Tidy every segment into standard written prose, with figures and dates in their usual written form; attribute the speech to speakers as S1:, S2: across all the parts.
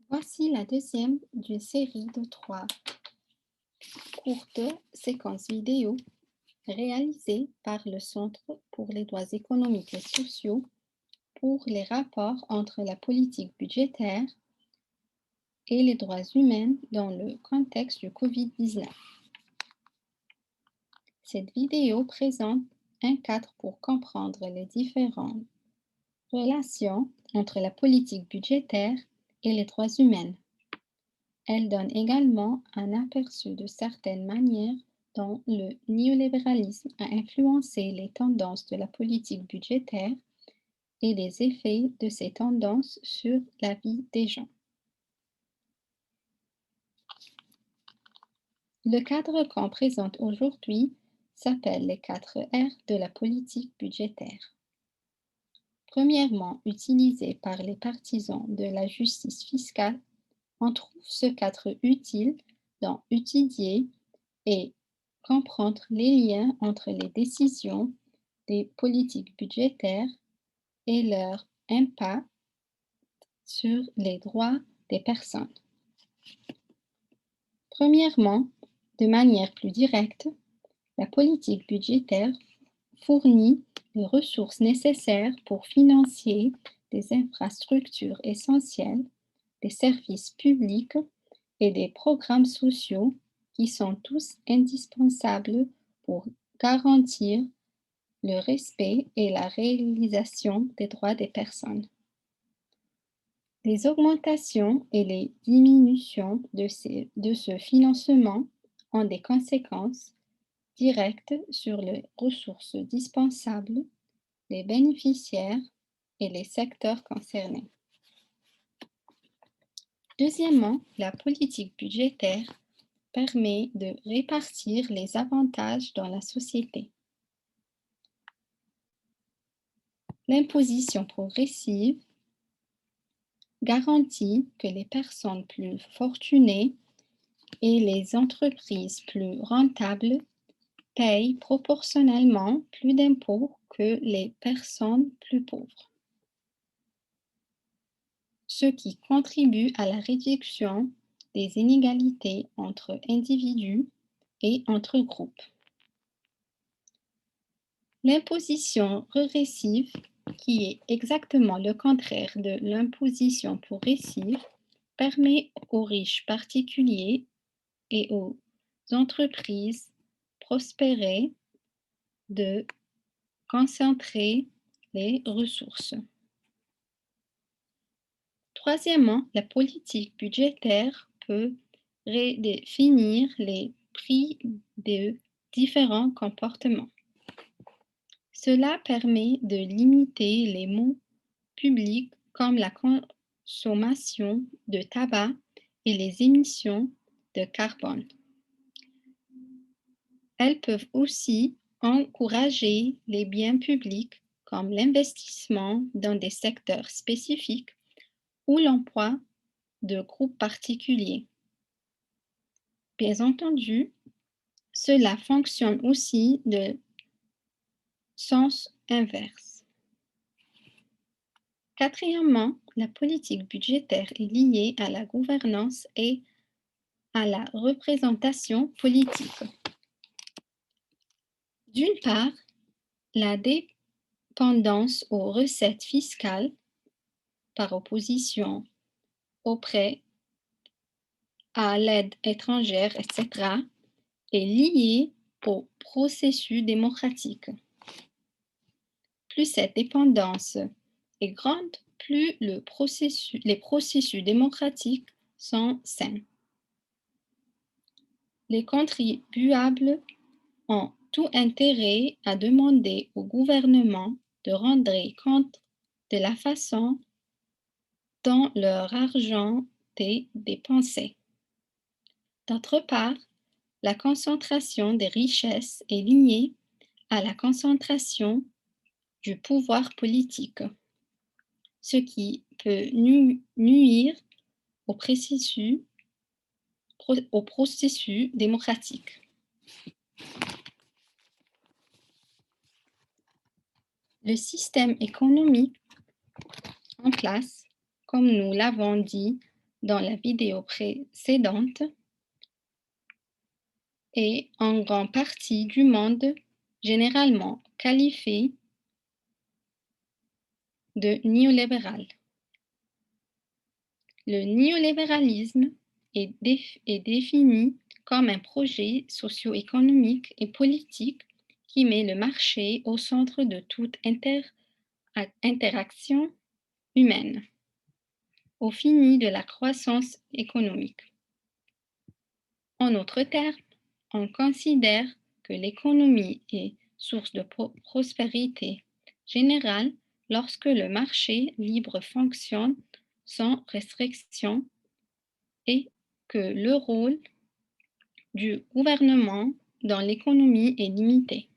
S1: Voici la deuxième d'une série de 3 courtes séquences vidéo réalisées par le Centre pour les droits économiques et sociaux pour les rapports entre la politique budgétaire et les droits humains dans le contexte du Covid-19. Cette vidéo présente un cadre pour comprendre les différentes relations entre la politique budgétaire et les droits humains. Elle donne également un aperçu de certaines manières dont le néolibéralisme a influencé les tendances de la politique budgétaire et les effets de ces tendances sur la vie des gens. Le cadre qu'on présente aujourd'hui s'appelle les 4 R de la politique budgétaire. Premièrement, utilisé par les partisans de la justice fiscale, on trouve ce cadre utile dans étudier et comprendre les liens entre les décisions des politiques budgétaires et leur impact sur les droits des personnes. Premièrement, de manière plus directe, la politique budgétaire fournit les ressources nécessaires pour financer des infrastructures essentielles, des services publics et des programmes sociaux qui sont tous indispensables pour garantir le respect et la réalisation des droits des personnes. Les augmentations et les diminutions de ce financement ont des conséquences directes sur les ressources dispensables, les bénéficiaires et les secteurs concernés. Deuxièmement, la politique budgétaire permet de répartir les avantages dans la société. L'imposition progressive garantit que les personnes plus fortunées et les entreprises plus rentables payent proportionnellement plus d'impôts que les personnes plus pauvres, ce qui contribue à la réduction des inégalités entre individus et entre groupes. L'imposition régressive, qui est exactement le contraire de l'imposition progressive, permet aux riches particuliers et aux entreprises prospérées de concentrer les ressources. Troisièmement, la politique budgétaire peut redéfinir les prix de différents comportements. Cela permet de limiter les maux publics comme la consommation de tabac et les émissions de carbone. Elles peuvent aussi encourager les biens publics comme l'investissement dans des secteurs spécifiques ou l'emploi de groupes particuliers. Bien entendu, cela fonctionne aussi de sens inverse. Quatrièmement, la politique budgétaire est liée à la gouvernance et à la représentation politique. D'une part, la dépendance aux recettes fiscales par opposition auprès à l'aide étrangère, etc., est liée au processus démocratique. Plus cette dépendance est grande, plus les processus démocratiques sont sains. Les contribuables ont tout intérêt à demander au gouvernement de rendre compte de la façon dont leur argent est dépensé. D'autre part, la concentration des richesses est liée à la concentration du pouvoir politique, ce qui peut nuire au processus démocratique. Le système économique en place, comme nous l'avons dit dans la vidéo précédente, est en grande partie du monde généralement qualifié de néolibéral. Le néolibéralisme est défini comme un projet socio-économique et politique qui met le marché au centre de toute interaction humaine, au fini de la croissance économique. En d'autres termes, on considère que l'économie est source de prospérité générale lorsque le marché libre fonctionne sans restriction et que le rôle du gouvernement dans l'économie est limité.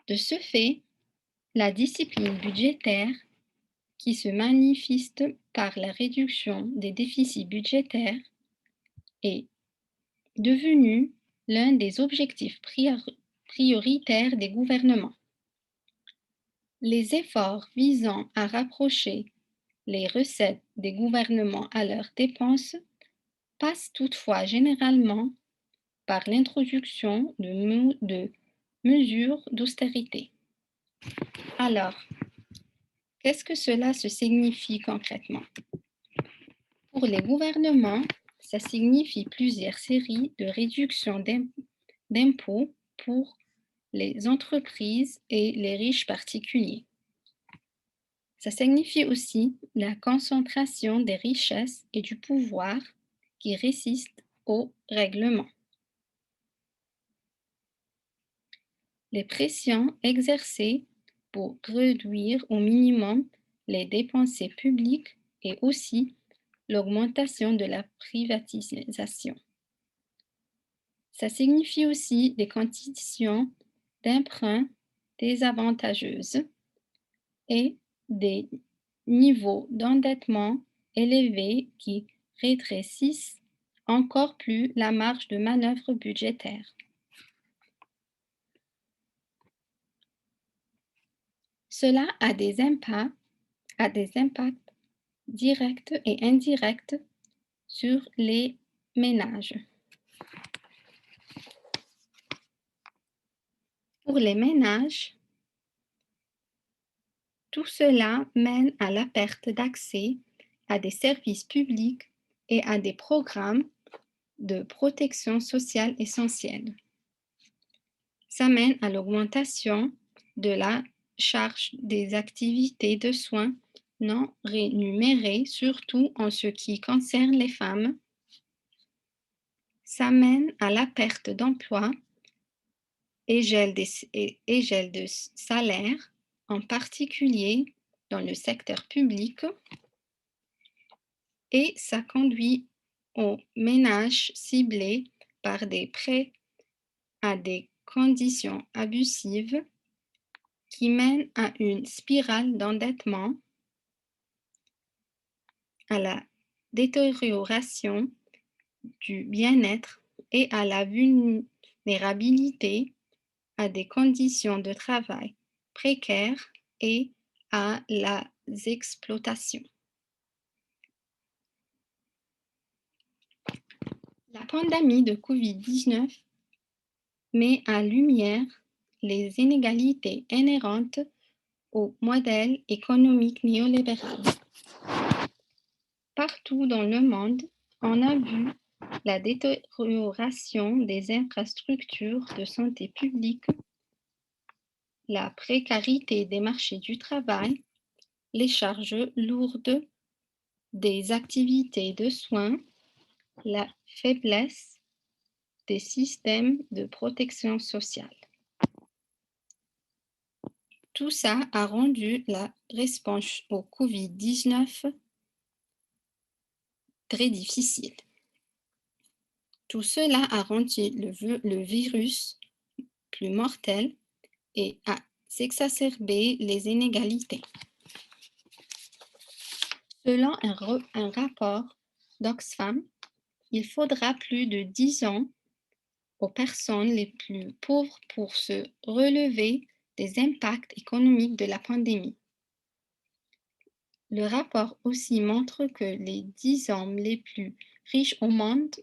S1: De ce fait, la discipline budgétaire, qui se manifeste par la réduction des déficits budgétaires, est devenue l'un des objectifs prioritaires des gouvernements. Les efforts visant à rapprocher les recettes des gouvernements à leurs dépenses passent toutefois généralement par l'introduction de mesures d'austérité. Alors, qu'est-ce que cela se signifie concrètement? Pour les gouvernements, ça signifie plusieurs séries de réductions d'impôts pour les entreprises et les riches particuliers. Ça signifie aussi la concentration des richesses et du pouvoir qui résistent au règlement. Les pressions exercées pour réduire au minimum les dépenses publiques et aussi l'augmentation de la privatisation. Ça signifie aussi des conditions d'emprunt désavantageuses et des niveaux d'endettement élevés qui rétrécissent encore plus la marge de manœuvre budgétaire. Cela a des impacts directs et indirects sur les ménages. Pour les ménages, tout cela mène à la perte d'accès à des services publics et à des programmes de protection sociale essentiels. Ça mène à l'augmentation de la charge des activités de soins non rémunérées, surtout en ce qui concerne les femmes. Ça mène à la perte d'emploi et gel de salaire, en particulier dans le secteur public, et ça conduit aux ménages ciblés par des prêts à des conditions abusives qui mènent à une spirale d'endettement, à la détérioration du bien-être et à la vulnérabilité à des conditions de travail précaires et à les exploitations. La pandémie de COVID-19 met en lumière les inégalités inhérentes au modèle économique néolibéral. Partout dans le monde, on a vu la détérioration des infrastructures de santé publique, la précarité des marchés du travail, les charges lourdes des activités de soins, la faiblesse des systèmes de protection sociale. Tout ça a rendu la réponse au COVID-19 très difficile. Tout cela a rendu le virus plus mortel et a exacerbé les inégalités. Selon un rapport d'Oxfam, il faudra plus de 10 ans aux personnes les plus pauvres pour se relever des impacts économiques de la pandémie. Le rapport aussi montre que les 10 hommes les plus riches au monde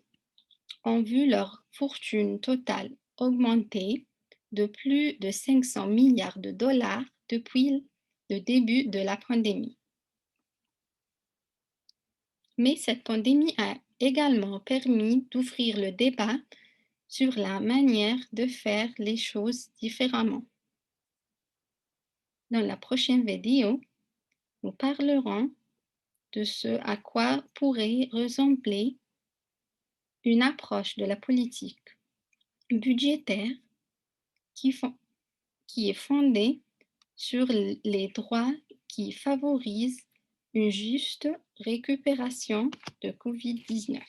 S1: ont vu leur fortune totale augmenter de plus de 500 milliards de dollars depuis le début de la pandémie. Mais cette pandémie a également permis d'ouvrir le débat sur la manière de faire les choses différemment. Dans la prochaine vidéo, nous parlerons de ce à quoi pourrait ressembler une approche de la politique budgétaire qui, qui est fondée sur les droits qui favorisent une juste récupération de COVID-19.